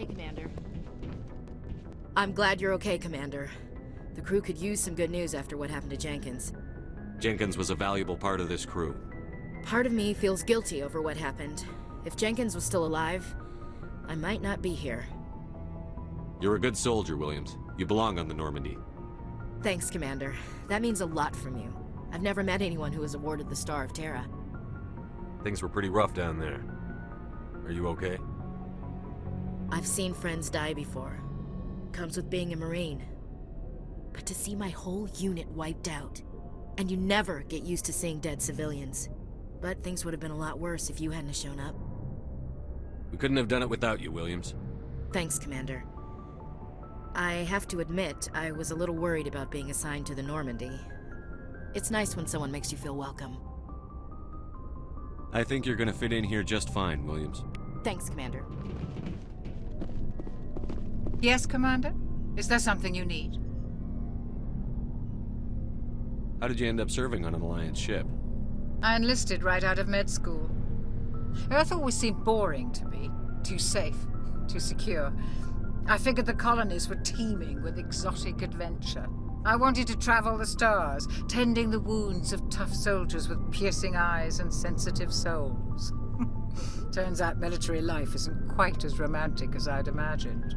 okay, Commander. I'm glad you're okay, Commander. The crew could use some good news after what happened to Jenkins. Jenkins was a valuable part of this crew. Part of me feels guilty over what happened. If Jenkins was still alive, I might not be here. You're a good soldier, Williams. You belong on the Normandy. Thanks, Commander. That means a lot from you. I've never met anyone who was awarded the Star of Terra. Things were pretty rough down there. Are you okay? I've seen friends die before. Comes with being a Marine. But to see my whole unit wiped out, and you never get used to seeing dead civilians. But things would have been a lot worse if you hadn't shown up. We couldn't have done it without you, Williams. Thanks, Commander. I have to admit, I was a little worried about being assigned to the Normandy. It's nice when someone makes you feel welcome. I think you're gonna fit in here just fine, Williams. Thanks, Commander. Yes, Commander? Is there something you need? How did you end up serving on an Alliance ship? I enlisted right out of med school. Earth always seemed boring to me. Too safe, too secure. I figured the colonies were teeming with exotic adventure. I wanted to travel the stars, tending the wounds of tough soldiers with piercing eyes and sensitive souls. Turns out military life isn't quite as romantic as I'd imagined.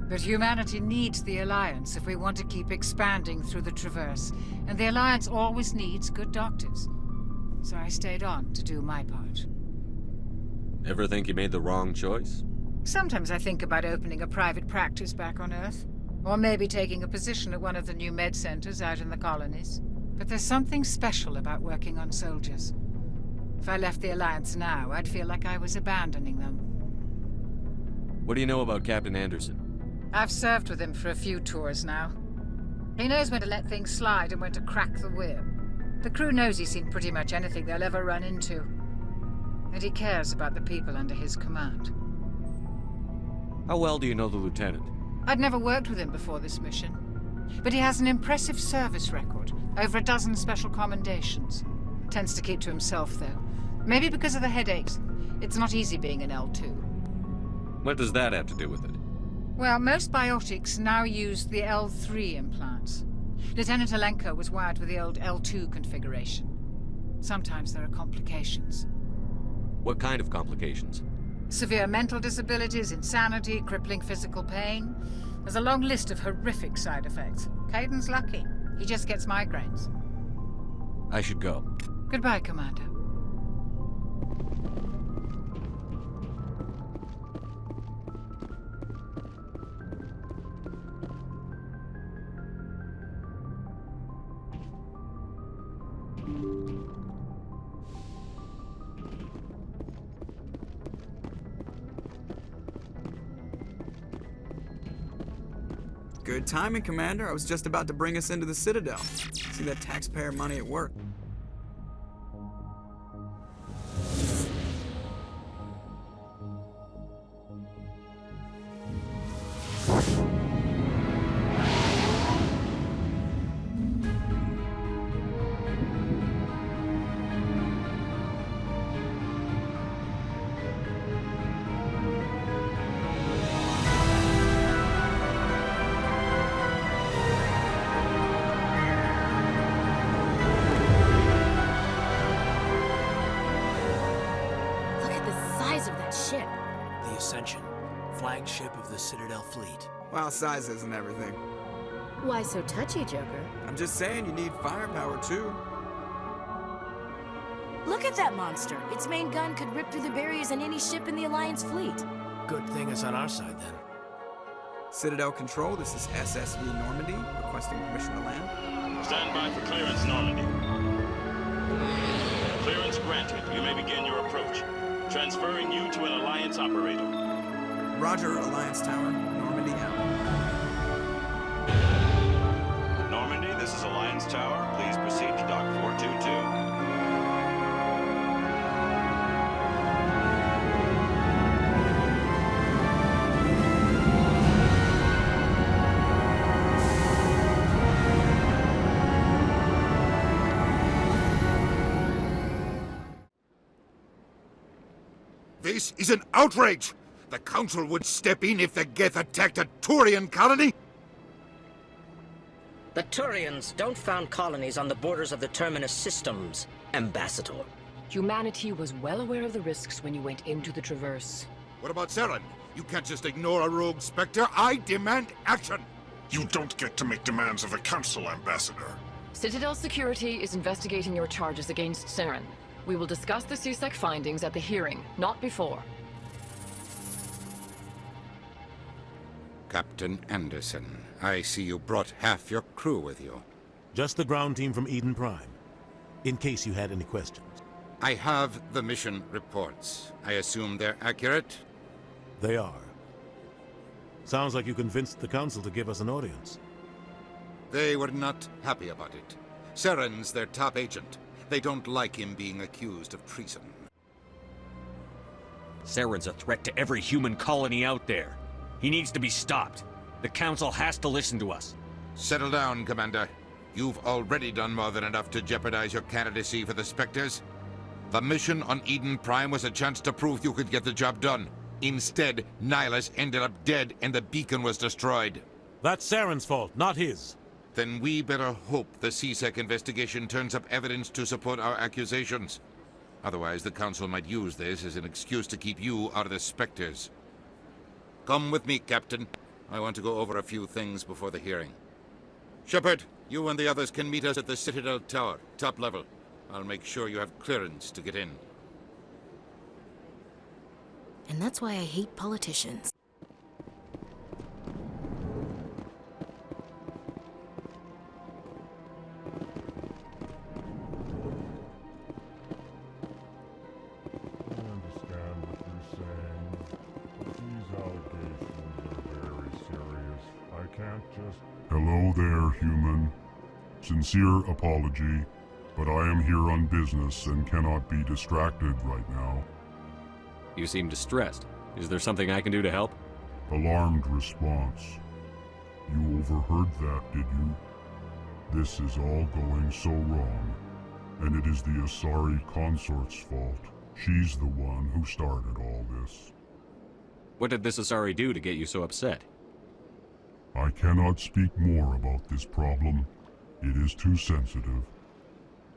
But humanity needs the Alliance if we want to keep expanding through the Traverse, and the Alliance always needs good doctors. So I stayed on to do my part. Ever think you made the wrong choice? Sometimes I think about opening a private practice back on Earth, or maybe taking a position at one of the new med centers out in the colonies. But there's something special about working on soldiers. If I left the Alliance now, I'd feel like I was abandoning them. What do you know about Captain Anderson? I've served with him for a few tours now. He knows when to let things slide and when to crack the whip. The crew knows he's seen pretty much anything they'll ever run into. And he cares about the people under his command. How well do you know the lieutenant? I'd never worked with him before this mission. But he has an impressive service record, over a dozen special commendations. Tends to keep to himself, though. Maybe because of the headaches. It's not easy being an L2. What does that have to do with it? Well, most biotics now use the L3 implants. Lieutenant Alenko was wired with the old L2 configuration. Sometimes there are complications. What kind of complications? Severe mental disabilities, insanity, crippling physical pain. There's a long list of horrific side effects. Caden's lucky. He just gets migraines. I should go. Goodbye, Commander. Good timing, Commander. I was just about to bring us into the Citadel. See that taxpayer money at work. Flagship of the Citadel fleet. Well, size isn't everything. Why so touchy, Joker? I'm just saying you need firepower, too. Look at that monster. Its main gun could rip through the barriers in any ship in the Alliance fleet. Good thing it's on our side, then. Citadel Control, this is SSV Normandy, requesting permission to land. Stand by for clearance, Normandy. Clearance granted. You may begin your approach. Transferring you to an Alliance operator. Roger, Alliance Tower. Normandy out. Normandy, this is Alliance Tower. Please proceed to Dock 422. This is an outrage! The Council would step in if the Geth attacked a Turian colony? The Turians don't found colonies on the borders of the Terminus systems, Ambassador. Humanity was well aware of the risks when you went into the Traverse. What about Saren? You can't just ignore a rogue Spectre. I demand action! You don't get to make demands of the Council, Ambassador. Citadel Security is investigating your charges against Saren. We will discuss the CSEC findings at the hearing, not before. Captain Anderson, I see you brought half your crew with you. Just the ground team from Eden Prime, in case you had any questions. I have the mission reports. I assume they're accurate? They are. Sounds like you convinced the Council to give us an audience. They were not happy about it. Saren's their top agent. They don't like him being accused of treason. Saren's a threat to every human colony out there. He needs to be stopped. The Council has to listen to us. Settle down, Commander. You've already done more than enough to jeopardize your candidacy for the Spectres. The mission on Eden Prime was a chance to prove you could get the job done. Instead, Nihilus ended up dead and the beacon was destroyed. That's Saren's fault, not his. Then we better hope the CSEC investigation turns up evidence to support our accusations. Otherwise, the Council might use this as an excuse to keep you out of the Spectres. Come with me, Captain. I want to go over a few things before the hearing. Shepard, you and the others can meet us at the Citadel Tower, top level. I'll make sure you have clearance to get in. And that's why I hate politicians. Hello there, human. Sincere apology, but I am here on business and cannot be distracted right now. You seem distressed. Is there something I can do to help? Alarmed response. You overheard that, did you? This is all going so wrong, and it is the Asari consort's fault. She's the one who started all this. What did this Asari do to get you so upset? I cannot speak more about this problem. It is too sensitive.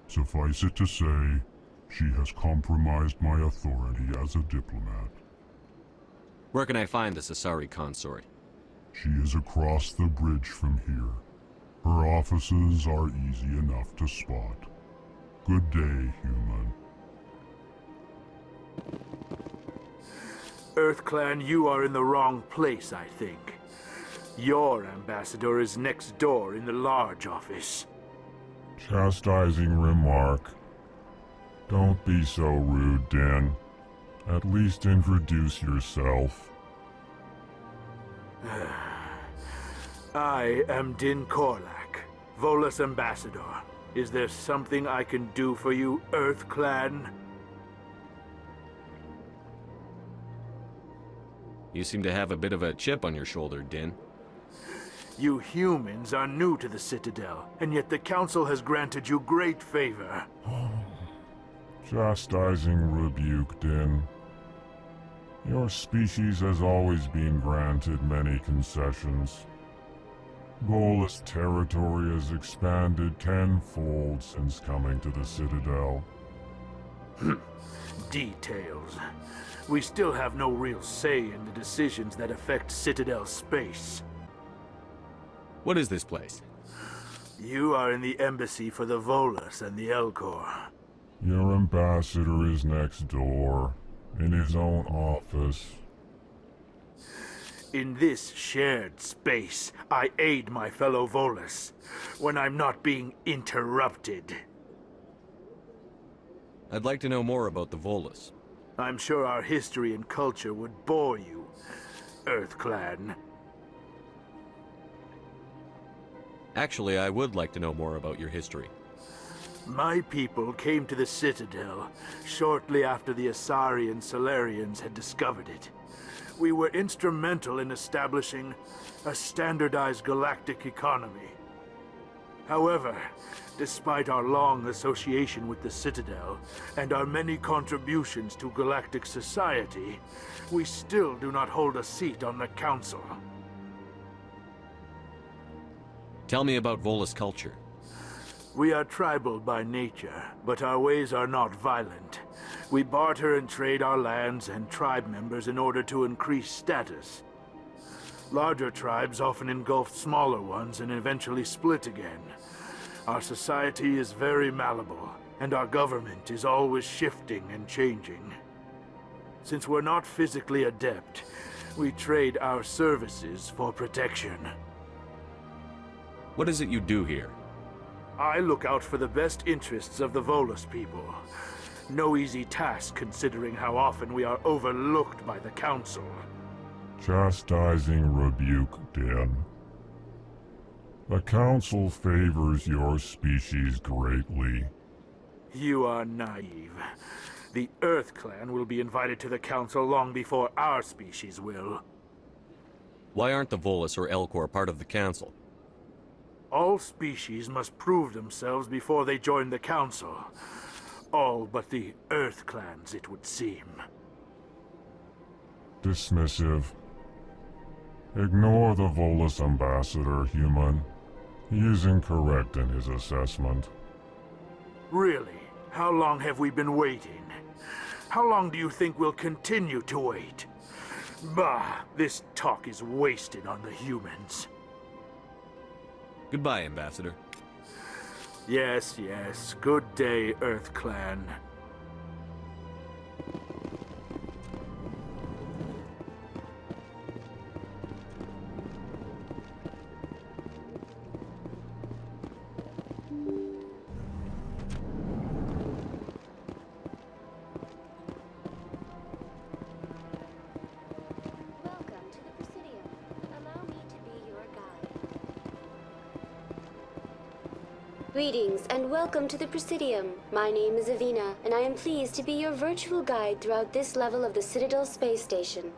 Suffice it to say, she has compromised my authority as a diplomat. Where can I find this Asari consort? She is across the bridge from here. Her offices are easy enough to spot. Good day, human. EarthClan, you are in the wrong place, I think. Your ambassador is next door in the large office. Chastising remark. Don't be so rude, Din. At least introduce yourself. I am Din Korlak, Volus Ambassador. Is there something I can do for you, EarthClan? You seem to have a bit of a chip on your shoulder, Din. You humans are new to the Citadel, and yet the Council has granted you great favor. Chastising rebuke, Din. Your species has always been granted many concessions. Volus territory has expanded tenfold since coming to the Citadel. Details. We still have no real say in the decisions that affect Citadel space. What is this place? You are in the embassy for the Volus and the Elcor. Your ambassador is next door, in his own office. In this shared space, I aid my fellow Volus, when I'm not being interrupted. I'd like to know more about the Volus. I'm sure our history and culture would bore you, EarthClan. Actually, I would like to know more about your history. My people came to the Citadel shortly after the Asari and Solarians had discovered it. We were instrumental in establishing a standardized galactic economy. However, despite our long association with the Citadel and our many contributions to galactic society, we still do not hold a seat on the Council. Tell me about Volus culture. We are tribal by nature, but our ways are not violent. We barter and trade our lands and tribe members in order to increase status. Larger tribes often engulf smaller ones and eventually split again. Our society is very malleable, and our government is always shifting and changing. Since we're not physically adept, we trade our services for protection. What is it you do here? I look out for the best interests of the Volus people. No easy task considering how often we are overlooked by the Council. Chastising rebuke, Den. The Council favors your species greatly. You are naive. The Earth Clan will be invited to the Council long before our species will. Why aren't the Volus or Elcor part of the Council? All species must prove themselves before they join the Council. All but the Earth Clans, it would seem. Dismissive. Ignore the Volus Ambassador, human. He is incorrect in his assessment. Really? How long have we been waiting? How long do you think we'll continue to wait? Bah, this talk is wasted on the humans. Goodbye, Ambassador. Yes, yes. Good day, Earth Clan. Greetings and welcome to the Presidium. My name is Udina, and I am pleased to be your virtual guide throughout this level of the Citadel space station.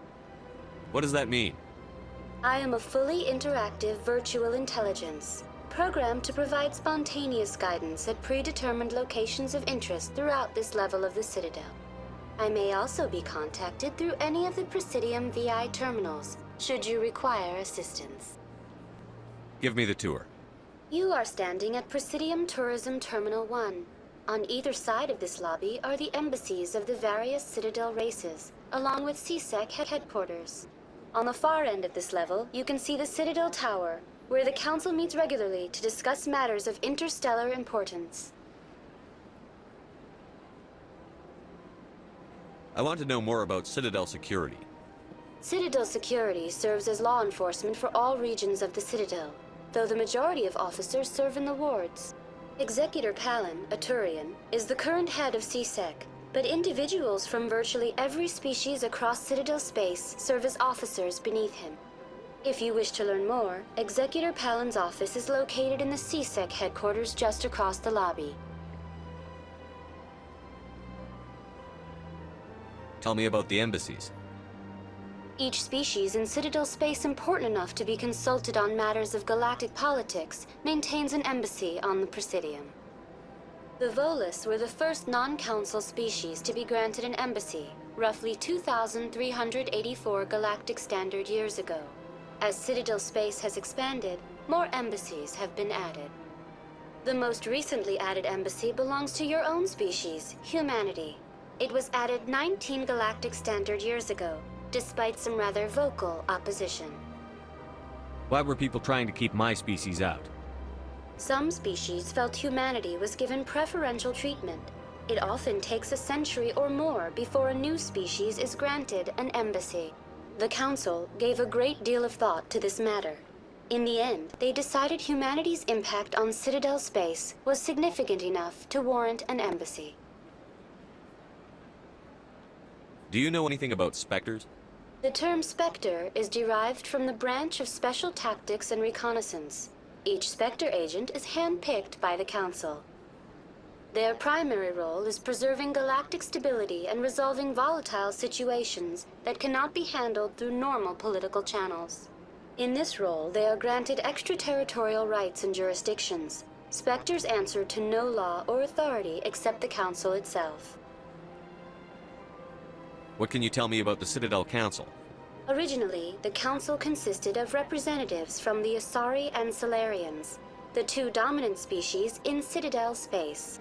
What does that mean? I am a fully interactive virtual intelligence, programmed to provide spontaneous guidance at predetermined locations of interest throughout this level of the Citadel. I may also be contacted through any of the Presidium VI terminals, should you require assistance. Give me the tour. You are standing at Presidium Tourism Terminal 1. On either side of this lobby are the embassies of the various Citadel races, along with CSEC headquarters. On the far end of this level, you can see the Citadel Tower, where the Council meets regularly to discuss matters of interstellar importance. I want to know more about Citadel security. Citadel security serves as law enforcement for all regions of the Citadel, though the majority of officers serve in the wards. Executor Palin, a Turian, is the current head of CSEC, but individuals from virtually every species across Citadel space serve as officers beneath him. If you wish to learn more, Executor Palin's office is located in the CSEC headquarters just across the lobby. Tell me about the embassies. Each species in Citadel space important enough to be consulted on matters of galactic politics maintains an embassy on the Presidium. The Volus were the first non-council species to be granted an embassy, roughly 2,384 galactic standard years ago. As Citadel space has expanded, more embassies have been added. The most recently added embassy belongs to your own species, humanity. It was added 19 galactic standard years ago, despite some rather vocal opposition. Why were people trying to keep my species out? Some species felt humanity was given preferential treatment. It often takes a century or more before a new species is granted an embassy. The Council gave a great deal of thought to this matter. In the end, they decided humanity's impact on Citadel space was significant enough to warrant an embassy. Do you know anything about Spectres? The term Spectre is derived from the branch of Special Tactics and Reconnaissance. Each Spectre agent is handpicked by the Council. Their primary role is preserving galactic stability and resolving volatile situations that cannot be handled through normal political channels. In this role, they are granted extraterritorial rights and jurisdictions. Spectres answer to no law or authority except the Council itself. What can you tell me about the Citadel Council? Originally, the Council consisted of representatives from the Asari and Salarians, the two dominant species in Citadel space.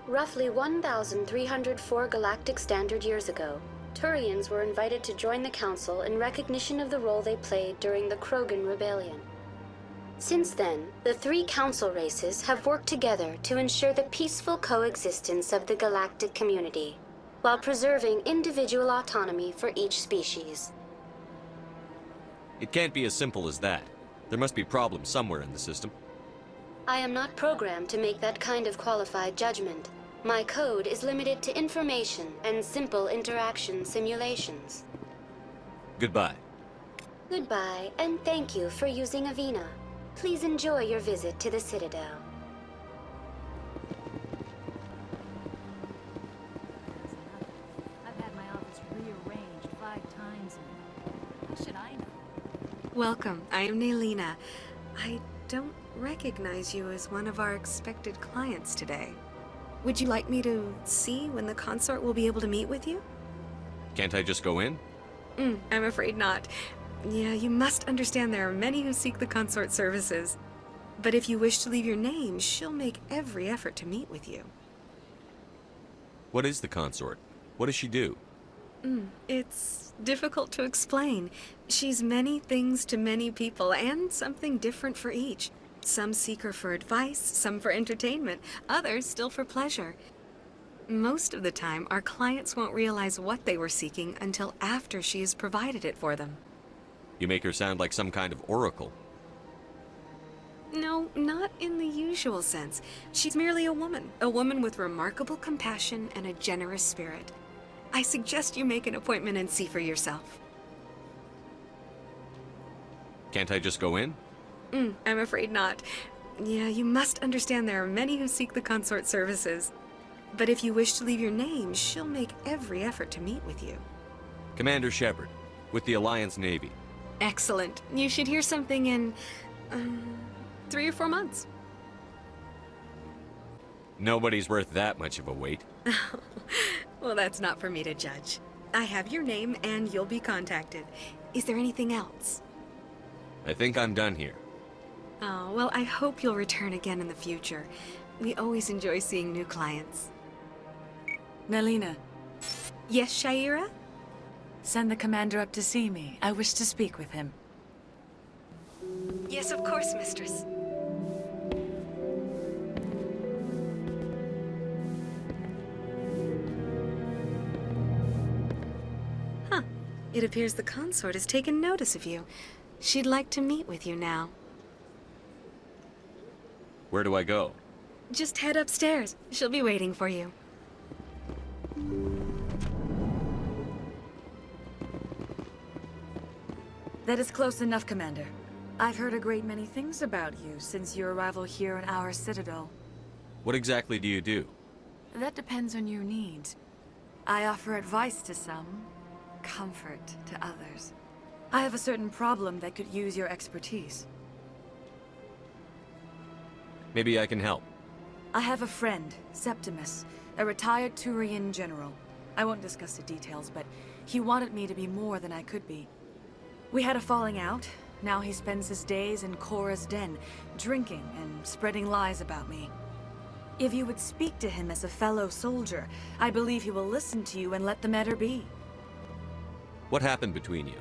Roughly 1,304 galactic standard years ago, Turians were invited to join the Council in recognition of the role they played during the Krogan Rebellion. Since then, the three Council races have worked together to ensure the peaceful coexistence of the galactic community, while preserving individual autonomy for each species. It can't be as simple as that. There must be problems somewhere in the system. I am not programmed to make that kind of qualified judgment. My code is limited to information and simple interaction simulations. Goodbye. Goodbye, and thank you for using Udina. Please enjoy your visit to the Citadel. I've had my office rearranged 5 times. How should I know? Welcome. I am Nelina. I don't recognize you as one of our expected clients today. Would you like me to see when the consort will be able to meet with you? Can't I just go in? I'm afraid not. Yeah, you must understand there are many who seek the consort services. But if you wish to leave your name, she'll make every effort to meet with you. What is the consort? What does she do? It's difficult to explain. She's many things to many people, and something different for each. Some seek her for advice, some for entertainment, others still for pleasure. Most of the time, our clients won't realize what they were seeking until after she has provided it for them. You make her sound like some kind of oracle. No, not in the usual sense. She's merely a woman with remarkable compassion and a generous spirit. I suggest you make an appointment and see for yourself. Can't I just go in? I'm afraid not. Yeah, you must understand there are many who seek the consort services. But if you wish to leave your name, she'll make every effort to meet with you. Commander Shepard, with the Alliance Navy. Excellent. You should hear something in 3 or 4 months. Nobody's worth that much of a wait. Well, that's not for me to judge. I have your name and you'll be contacted. Is there anything else? I think I'm done here. Oh, well, I hope you'll return again in the future. We always enjoy seeing new clients. Nelina. Yes, Shaira? Send the commander up to see me. I wish to speak with him. Yes, of course, mistress. Huh. It appears the consort has taken notice of you. She'd like to meet with you now. Where do I go? Just head upstairs. She'll be waiting for you. That is close enough, Commander. I've heard a great many things about you since your arrival here in our Citadel. What exactly do you do? That depends on your needs. I offer advice to some, comfort to others. I have a certain problem that could use your expertise. Maybe I can help. I have a friend, Septimus, a retired Turian general. I won't discuss the details, but he wanted me to be more than I could be. We had a falling out. Now he spends his days in Korra's den, drinking and spreading lies about me. If you would speak to him as a fellow soldier, I believe he will listen to you and let the matter be. What happened between you?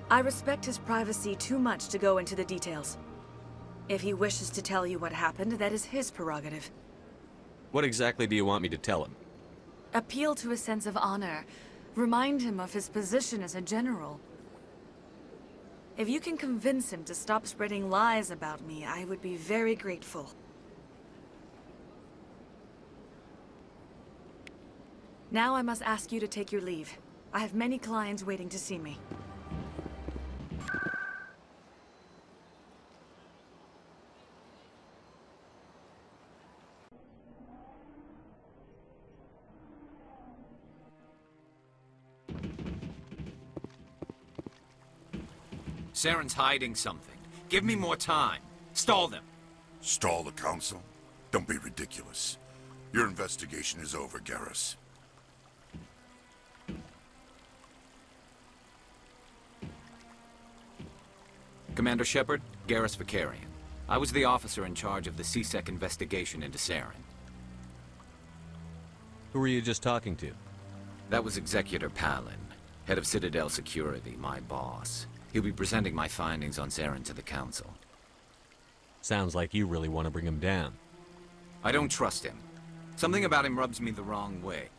I respect his privacy too much to go into the details. If he wishes to tell you what happened, that is his prerogative. What exactly do you want me to tell him? Appeal to his sense of honor. Remind him of his position as a general. If you can convince him to stop spreading lies about me, I would be very grateful. Now I must ask you to take your leave. I have many clients waiting to see me. Saren's hiding something. Give me more time. Stall them. Stall the council? Don't be ridiculous. Your investigation is over, Garrus. Commander Shepard, Garrus Vicarian. I was the officer in charge of the CSEC investigation into Saren. Who were you just talking to? That was Executor Palin, head of Citadel Security, my boss. He'll be presenting my findings on Saren to the Council. Sounds like you really want to bring him down. I don't trust him. Something about him rubs me the wrong way.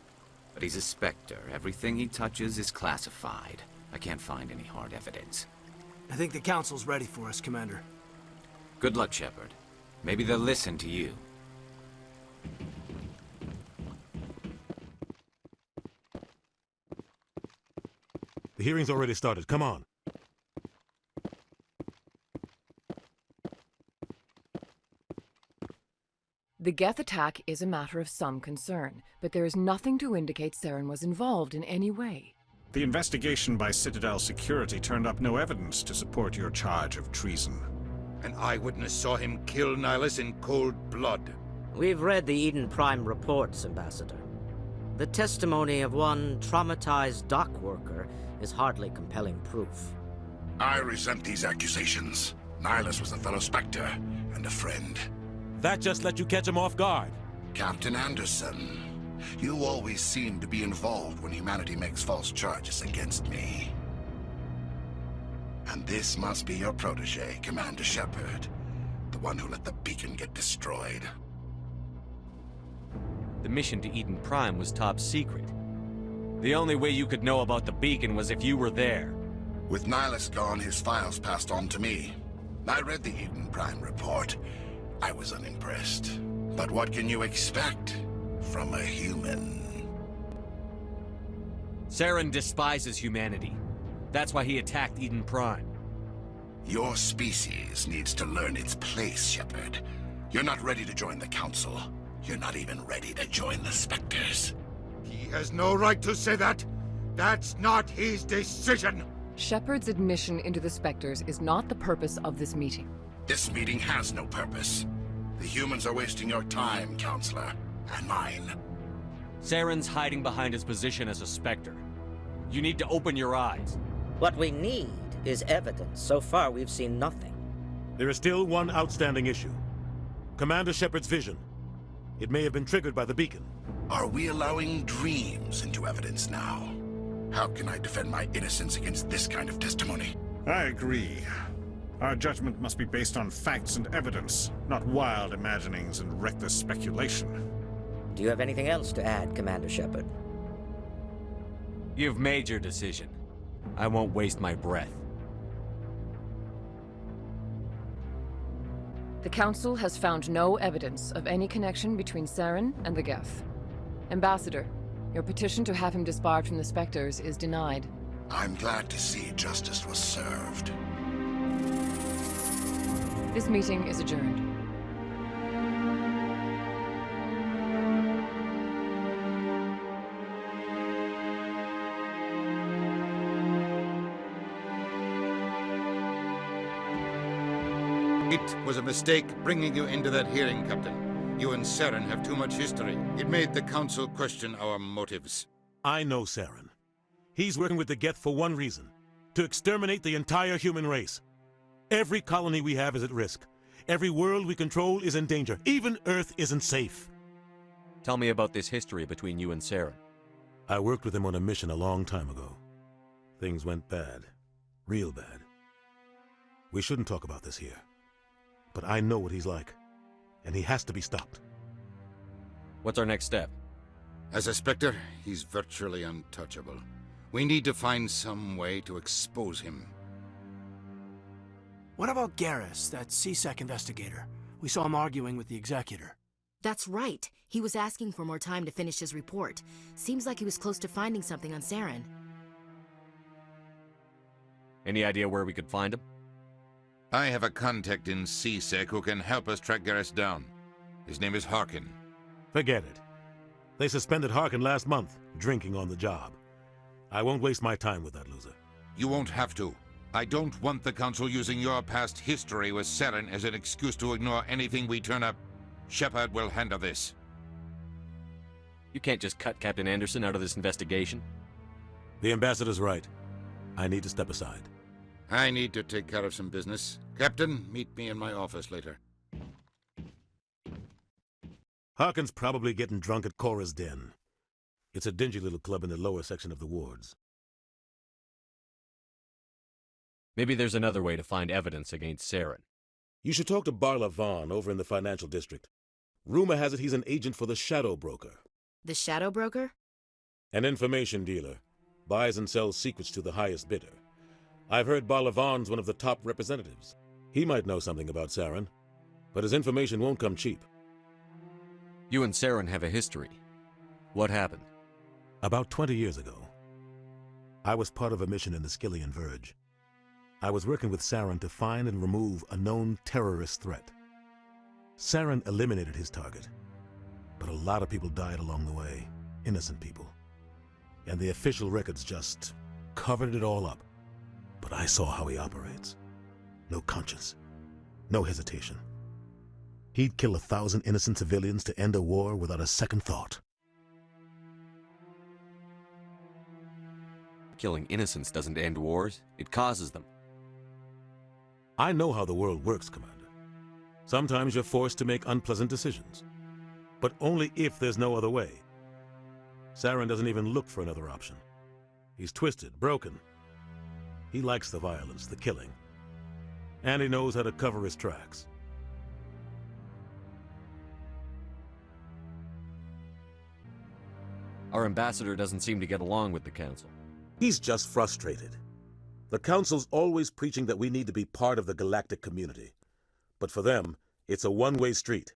But he's a Spectre. Everything he touches is classified. I can't find any hard evidence. I think the Council's ready for us, Commander. Good luck, Shepard. Maybe they'll listen to you. The hearing's already started. Come on. The Geth attack is a matter of some concern, but there is nothing to indicate Saren was involved in any way. The investigation by Citadel Security turned up no evidence to support your charge of treason. An eyewitness saw him kill Nihilus in cold blood. We've read the Eden Prime reports, Ambassador. The testimony of one traumatized dock worker is hardly compelling proof. I resent these accusations. Nihilus was a fellow Spectre and a friend. That just let you catch him off guard. Captain Anderson, you always seem to be involved when humanity makes false charges against me. And this must be your protege, Commander Shepard. The one who let the beacon get destroyed. The mission to Eden Prime was top secret. The only way you could know about the beacon was if you were there. With Nihilus gone, his files passed on to me. I read the Eden Prime report. I was unimpressed. But what can you expect from a human? Saren despises humanity. That's why he attacked Eden Prime. Your species needs to learn its place, Shepard. You're not ready to join the Council. You're not even ready to join the Spectres. He has no right to say that. That's not his decision. Shepard's admission into the Spectres is not the purpose of this meeting. This meeting has no purpose. The humans are wasting your time, Counselor, and mine. Saren's hiding behind his position as a Spectre. You need to open your eyes. What we need is evidence. So far, we've seen nothing. There is still one outstanding issue. Commander Shepard's vision. It may have been triggered by the beacon. Are we allowing dreams into evidence now? How can I defend my innocence against this kind of testimony? I agree. Our judgment must be based on facts and evidence, not wild imaginings and reckless speculation. Do you have anything else to add, Commander Shepard? You've made your decision. I won't waste my breath. The Council has found no evidence of any connection between Saren and the Geth. Ambassador, your petition to have him disbarred from the Spectres is denied. I'm glad to see justice was served. This meeting is adjourned. It was a mistake bringing you into that hearing, Captain. You and Saren have too much history. It made the Council question our motives. I know Saren. He's working with the Geth for one reason. To exterminate the entire human race. Every colony we have is at risk. Every world we control is in danger. Even Earth isn't safe. Tell me about this history between you and Saren. I worked with him on a mission a long time ago. Things went bad. Real bad. We shouldn't talk about this here. But I know what he's like. And he has to be stopped. What's our next step? As a Spectre, he's virtually untouchable. We need to find some way to expose him. What about Garrus, that CSEC investigator? We saw him arguing with the Executor. That's right. He was asking for more time to finish his report. Seems like he was close to finding something on Saren. Any idea where we could find him? I have a contact in CSEC who can help us track Garrus down. His name is Harkin. Forget it. They suspended Harkin last month, drinking on the job. I won't waste my time with that loser. You won't have to. I don't want the Council using your past history with Saren as an excuse to ignore anything we turn up. Shepard will handle this. You can't just cut Captain Anderson out of this investigation. The Ambassador's right. I need to step aside. I need to take care of some business. Captain, meet me in my office later. Harkin's probably getting drunk at Cora's Den. It's a dingy little club in the lower section of the wards. Maybe there's another way to find evidence against Saren. You should talk to Barla Vaughn over in the financial district. Rumor has it he's an agent for the Shadow Broker. The Shadow Broker? An information dealer. Buys and sells secrets to the highest bidder. I've heard Barla Vaughn's one of the top representatives. He might know something about Saren, but his information won't come cheap. You and Saren have a history. What happened? About 20 years ago, I was part of a mission in the Skillian Verge. I was working with Saren to find and remove a known terrorist threat. Saren eliminated his target, but a lot of people died along the way, innocent people. And the official records just covered it all up. But I saw how he operates. No conscience, no hesitation. He'd kill 1,000 innocent civilians to end a war without a second thought. Killing innocents doesn't end wars, it causes them. I know how the world works, Commander. Sometimes you're forced to make unpleasant decisions, but only if there's no other way. Saren doesn't even look for another option. He's twisted, broken. He likes the violence, the killing, and he knows how to cover his tracks. Our ambassador doesn't seem to get along with the Council. He's just frustrated. The Council's always preaching that we need to be part of the galactic community. But for them, it's a one-way street.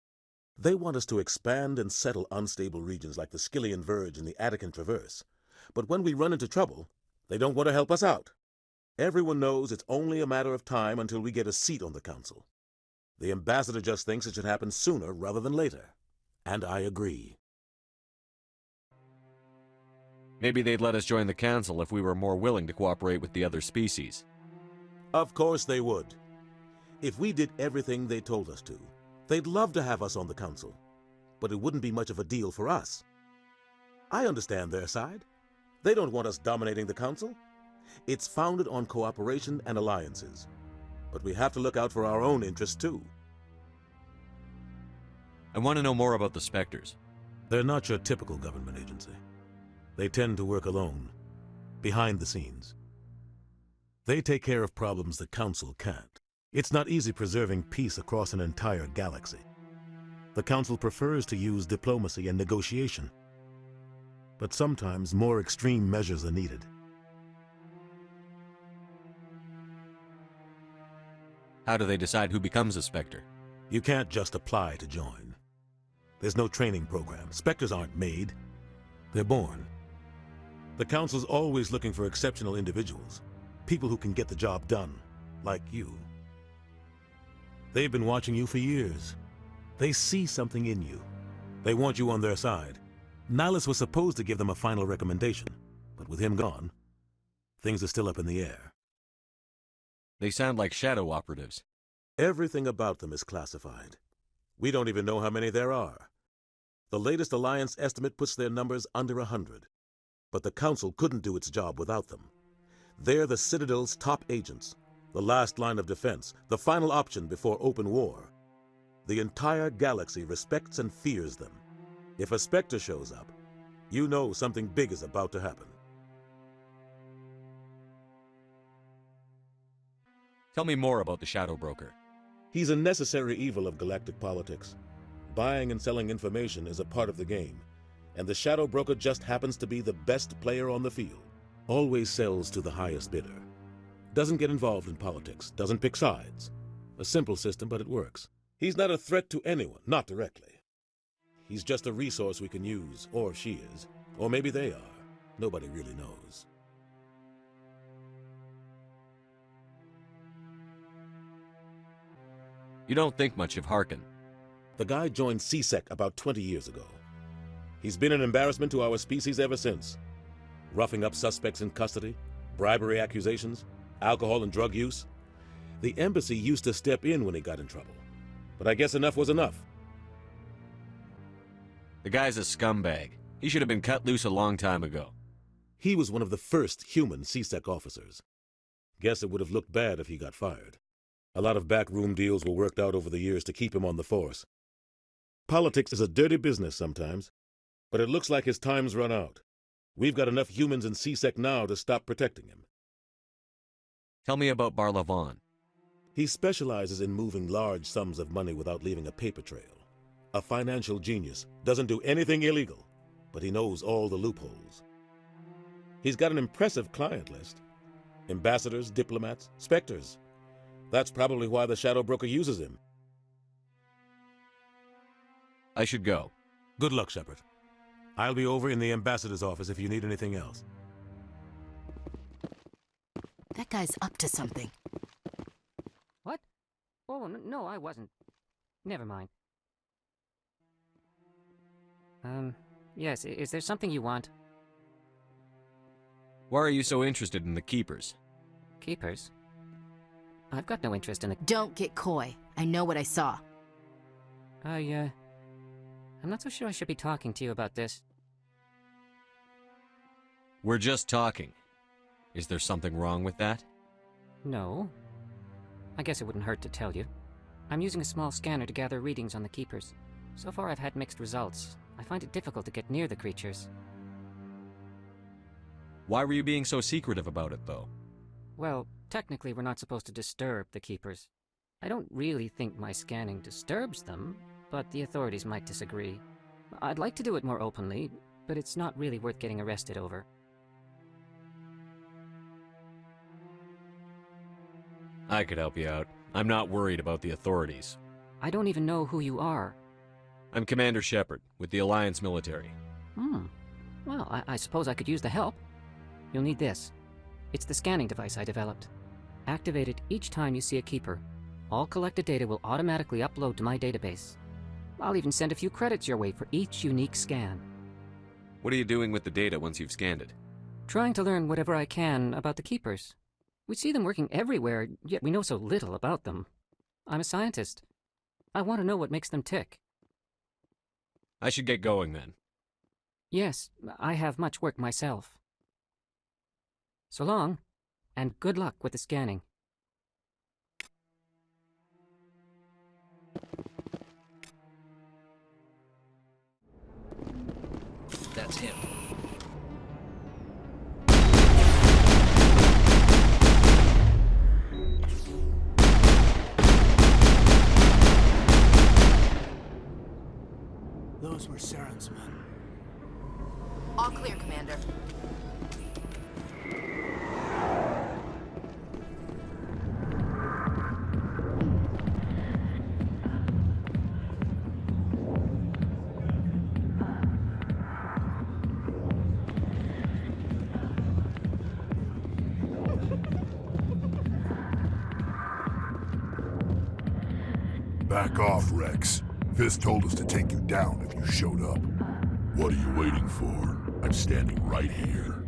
They want us to expand and settle unstable regions like the Skillian Verge and the Attican Traverse. But when we run into trouble, they don't want to help us out. Everyone knows it's only a matter of time until we get a seat on the Council. The Ambassador just thinks it should happen sooner rather than later. And I agree. Maybe they'd let us join the Council if we were more willing to cooperate with the other species. Of course they would. If we did everything they told us to, they'd love to have us on the Council. But it wouldn't be much of a deal for us. I understand their side. They don't want us dominating the Council. It's founded on cooperation and alliances. But we have to look out for our own interests, too. I want to know more about the Spectres. They're not your typical government agency. They tend to work alone, behind the scenes. They take care of problems the Council can't. It's not easy preserving peace across an entire galaxy. The Council prefers to use diplomacy and negotiation. But sometimes more extreme measures are needed. How do they decide who becomes a Spectre? You can't just apply to join. There's no training program. Spectres aren't made. They're born. The Council's always looking for exceptional individuals. People who can get the job done, like you. They've been watching you for years. They see something in you. They want you on their side. Nihilus was supposed to give them a final recommendation, but with him gone, things are still up in the air. They sound like shadow operatives. Everything about them is classified. We don't even know how many there are. The latest Alliance estimate puts their numbers under 100. But the Council couldn't do its job without them. They're the Citadel's top agents, the last line of defense, the final option before open war. The entire galaxy respects and fears them. If a Spectre shows up, you know something big is about to happen. Tell me more about the Shadow Broker. He's a necessary evil of galactic politics. Buying and selling information is a part of the game, and the Shadow Broker just happens to be the best player on the field. Always sells to the highest bidder. Doesn't get involved in politics, doesn't pick sides. A simple system, but it works. He's not a threat to anyone, not directly. He's just a resource we can use, or she is. Or maybe they are. Nobody really knows. You don't think much of Harkin. The guy joined CSEC about 20 years ago. He's been an embarrassment to our species ever since. Roughing up suspects in custody, bribery accusations, alcohol and drug use. The embassy used to step in when he got in trouble. But I guess enough was enough. The guy's a scumbag. He should have been cut loose a long time ago. He was one of the first human C-Sec officers. Guess it would have looked bad if he got fired. A lot of backroom deals were worked out over the years to keep him on the force. Politics is a dirty business sometimes, but it looks like his time's run out. We've got enough humans in C-Sec now to stop protecting him. Tell me about Barlavon. He specializes in moving large sums of money without leaving a paper trail. A financial genius, doesn't do anything illegal, but he knows all the loopholes. He's got an impressive client list. Ambassadors, diplomats, specters. That's probably why the Shadow Broker uses him. I should go. Good luck, Shepard. I'll be over in the Ambassador's office if you need anything else. That guy's up to something. What? Oh, no, I wasn't. Never mind. Yes, is there something you want? Why are you so interested in the Keepers? Keepers? I've got no interest in the... Don't get coy. I know what I saw. I'm not so sure I should be talking to you about this. We're just talking. Is there something wrong with that? No. I guess it wouldn't hurt to tell you. I'm using a small scanner to gather readings on the Keepers. So far I've had mixed results. I find it difficult to get near the creatures. Why were you being so secretive about it, though? Well, technically we're not supposed to disturb the Keepers. I don't really think my scanning disturbs them, but the authorities might disagree. I'd like to do it more openly, but it's not really worth getting arrested over. I could help you out. I'm not worried about the authorities. I don't even know who you are. I'm Commander Shepard, with the Alliance military. Well, I suppose I could use the help. You'll need this. It's the scanning device I developed. Activate it each time you see a Keeper. All collected data will automatically upload to my database. I'll even send a few credits your way for each unique scan. What are you doing with the data once you've scanned it? Trying to learn whatever I can about the Keepers. We see them working everywhere, yet we know so little about them. I'm a scientist. I want to know what makes them tick. I should get going then. Yes, I have much work myself. So long, and good luck with the scanning. That's him. Those were Saren's men. All clear, Commander. Back off, Rex. Fist told us to take you down if you showed up. What are you waiting for? I'm standing right here.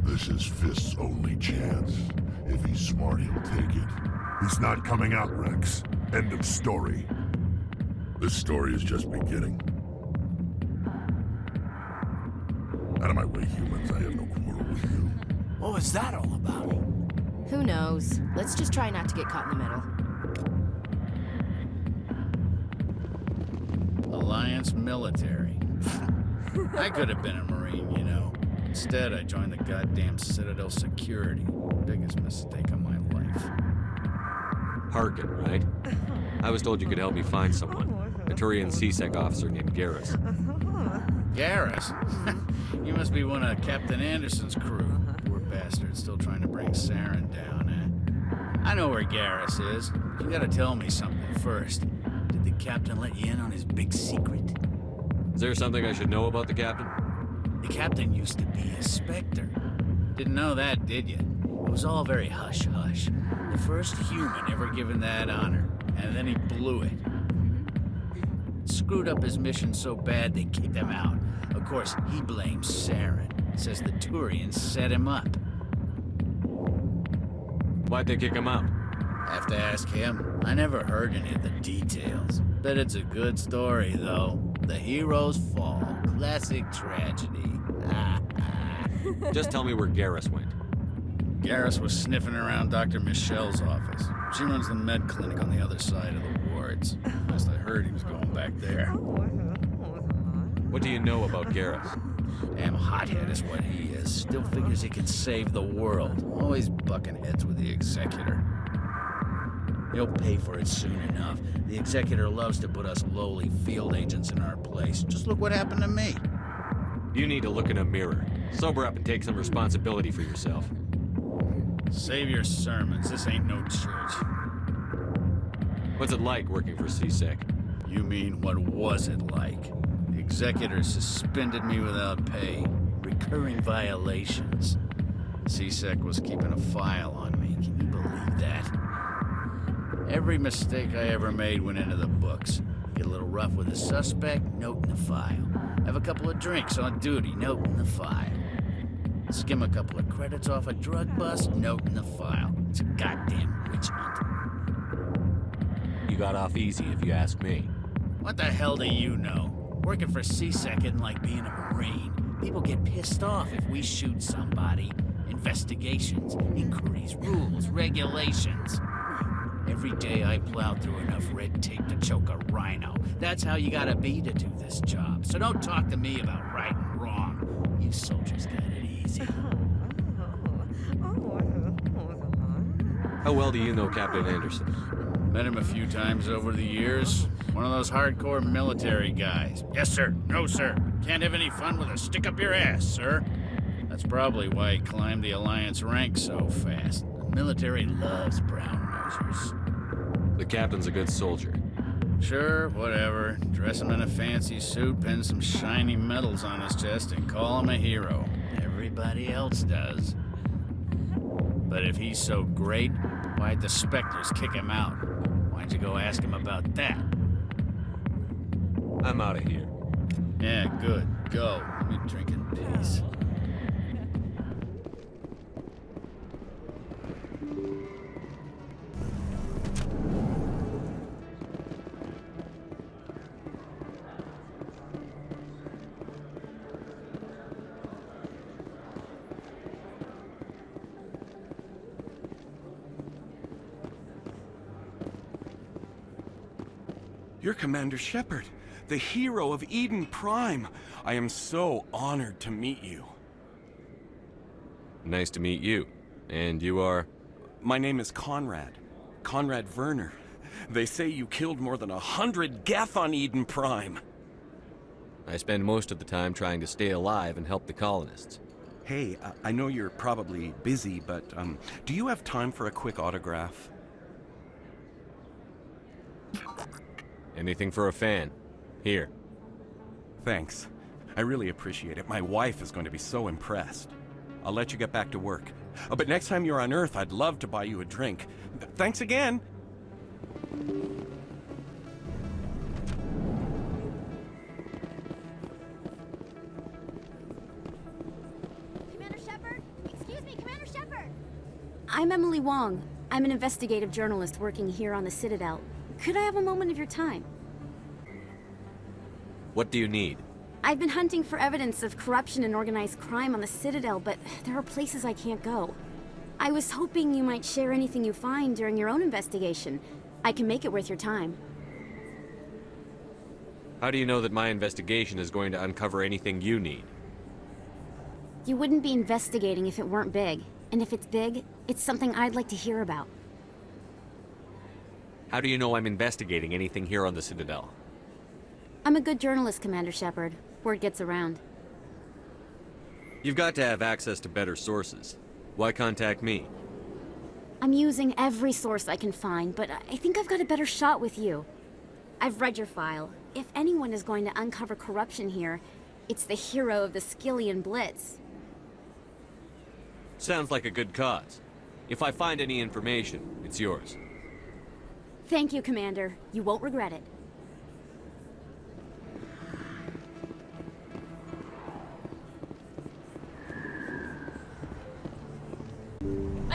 This is Fist's only chance. If he's smart, he'll take it. He's not coming out, Rex. End of story. This story is just beginning. Out of my way, humans. I have no quarrel with you. What was that all about? Who knows? Let's just try not to get caught in the middle. Alliance military. I could have been a Marine, you know. Instead, I joined the goddamn Citadel security. Biggest mistake of my life. Harkin, right? I was told you could help me find someone. A Turian C-Sec officer named Garrus. Garrus? You must be one of Captain Anderson's crew. Poor bastard, still trying to bring Saren down, eh? I know where Garrus is. You gotta tell me something first. Did the captain let you in on his big secret? Is there something I should know about the captain? The captain used to be a Spectre. Didn't know that, did you? It was all very hush-hush. The first human ever given that honor, and then he blew it. Screwed up his mission so bad they kicked him out. Of course, he blames Saren. Says the Turians set him up. Why'd they kick him out? Have to ask him. I never heard any of the details. Bet it's a good story, though. The hero's fall. Classic tragedy. Just tell me where Garrus went. Garrus was sniffing around Dr. Michelle's office. She runs the med clinic on the other side of the wards. Last I heard, he was going back there. What do you know about Garrus? Damn hothead is what he is. Still figures he can save the world. Always bucking heads with the Executor. He'll pay for it soon enough. The Executor loves to put us lowly field agents in our place. Just look what happened to me. You need to look in a mirror. Sober up and take some responsibility for yourself. Save your sermons. This ain't no church. What's it like working for CSEC? You mean, what was it like? The Executor suspended me without pay. Recurring violations. CSEC was keeping a file on me. Can you believe that? Every mistake I ever made went into the books. Get a little rough with a suspect, note in the file. Have a couple of drinks on duty, note in the file. Skim a couple of credits off a drug bust, note in the file. It's a goddamn witch hunt. You got off easy, if you ask me. What the hell do you know? Working for CSEC isn't like being a Marine. People get pissed off if we shoot somebody. Investigations, inquiries, rules, regulations. Every day I plow through enough red tape to choke a rhino. That's how you gotta be to do this job. So don't talk to me about right and wrong. You soldiers got it easy. How well do you know Captain Anderson? Met him a few times over the years. One of those hardcore military guys. Yes, sir. No, sir. Can't have any fun with a stick up your ass, sir. That's probably why he climbed the Alliance ranks so fast. The military loves brown nosers. The captain's a good soldier. Sure, whatever. Dress him in a fancy suit, pin some shiny medals on his chest, and call him a hero. Everybody else does. But if he's so great, why'd the Spectres kick him out? Why'd you go ask him about that? I'm out of here. Yeah, good. Go. Let me drink in peace. You're Commander Shepard, the hero of Eden Prime. I am so honored to meet you. Nice to meet you. And you are? My name is Conrad. Conrad Werner. They say you killed more than 100 Geth on Eden Prime. I spend most of the time trying to stay alive and help the colonists. Hey, I know you're probably busy, but do you have time for a quick autograph? Anything for a fan. Here. Thanks. I really appreciate it. My wife is going to be so impressed. I'll let you get back to work. But next time you're on Earth, I'd love to buy you a drink. Thanks again! Commander Shepard? Excuse me, Commander Shepard! I'm Emily Wong. I'm an investigative journalist working here on the Citadel. Could I have a moment of your time? What do you need? I've been hunting for evidence of corruption and organized crime on the Citadel, but there are places I can't go. I was hoping you might share anything you find during your own investigation. I can make it worth your time. How do you know that my investigation is going to uncover anything you need? You wouldn't be investigating if it weren't big. And if it's big, it's something I'd like to hear about. How do you know I'm investigating anything here on the Citadel? I'm a good journalist, Commander Shepard. Word gets around. You've got to have access to better sources. Why contact me? I'm using every source I can find, but I think I've got a better shot with you. I've read your file. If anyone is going to uncover corruption here, it's the hero of the Skillian Blitz. Sounds like a good cause. If I find any information, it's yours. Thank you, Commander. You won't regret it.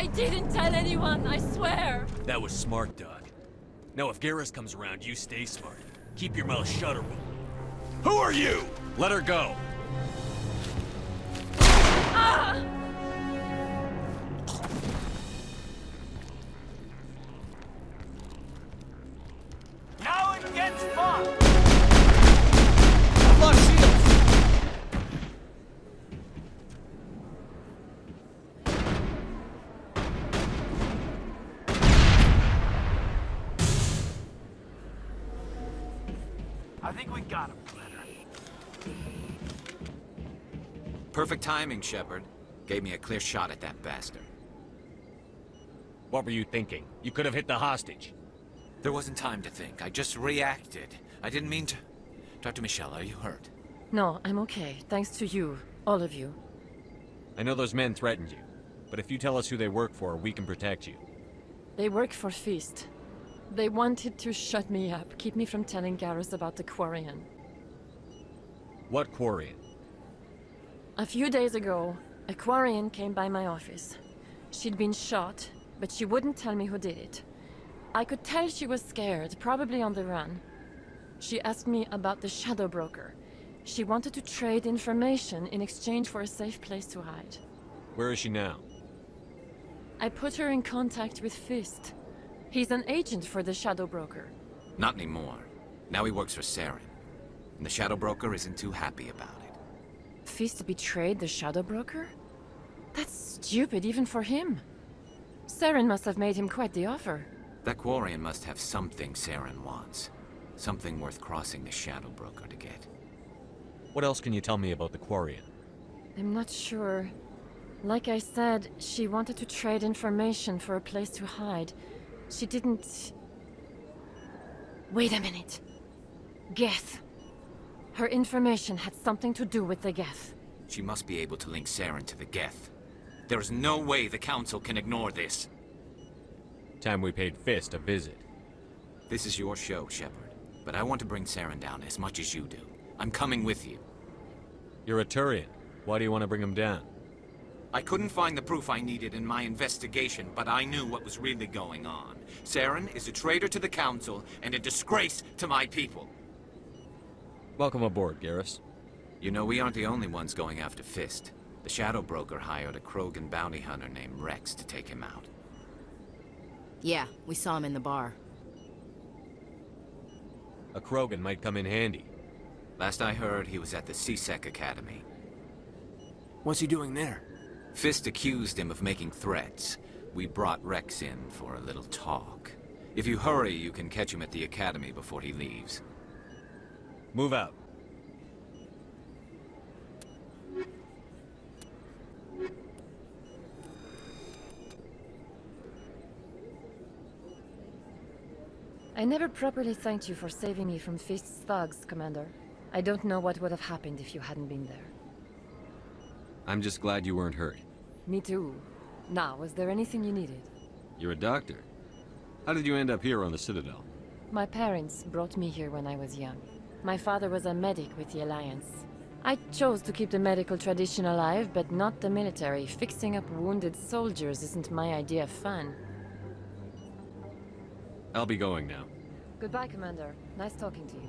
I didn't tell anyone, I swear! That was smart, Doc. Now if Garrus comes around, you stay smart. Keep your mouth shut or Who are you? Let her go. Ah! Now it gets fun! Lock shields! I think we got him, Commander. Perfect timing, Shepard. Gave me a clear shot at that bastard. What were you thinking? You could have hit the hostage. There wasn't time to think. I just reacted. I didn't mean to... Dr. Michelle, are you hurt? No, I'm okay. Thanks to you. All of you. I know those men threatened you, but if you tell us who they work for, we can protect you. They work for Feast. They wanted to shut me up, keep me from telling Garrus about the Quarian. What Quarian? A few days ago, a Quarian came by my office. She'd been shot, but she wouldn't tell me who did it. I could tell she was scared, probably on the run. She asked me about the Shadow Broker. She wanted to trade information in exchange for a safe place to hide. Where is she now? I put her in contact with Fist. He's an agent for the Shadow Broker. Not anymore. Now he works for Saren. And the Shadow Broker isn't too happy about it. Fist betrayed the Shadow Broker? That's stupid even for him. Saren must have made him quite the offer. That Quarian must have something Saren wants. Something worth crossing the Shadow Broker to get. What else can you tell me about the Quarian? I'm not sure. Like I said, she wanted to trade information for a place to hide. She didn't... Wait a minute. Geth. Her information had something to do with the Geth. She must be able to link Saren to the Geth. There is no way the Council can ignore this. Time we paid Fist a visit. This is your show, Shepard. But I want to bring Saren down as much as you do. I'm coming with you. You're a Turian. Why do you want to bring him down? I couldn't find the proof I needed in my investigation, but I knew what was really going on. Saren is a traitor to the Council and a disgrace to my people. Welcome aboard, Garrus. You know, we aren't the only ones going after Fist. The Shadow Broker hired a Krogan bounty hunter named Rex to take him out. Yeah, we saw him in the bar. A Krogan might come in handy. Last I heard, he was at the C-Sec Academy. What's he doing there? Fist accused him of making threats. We brought Rex in for a little talk. If you hurry, you can catch him at the Academy before he leaves. Move out. I never properly thanked you for saving me from Fist's thugs, Commander. I don't know what would have happened if you hadn't been there. I'm just glad you weren't hurt. Me too. Now, was there anything you needed? You're a doctor. How did you end up here on the Citadel? My parents brought me here when I was young. My father was a medic with the Alliance. I chose to keep the medical tradition alive, but not the military. Fixing up wounded soldiers isn't my idea of fun. I'll be going now. Goodbye, Commander. Nice talking to you.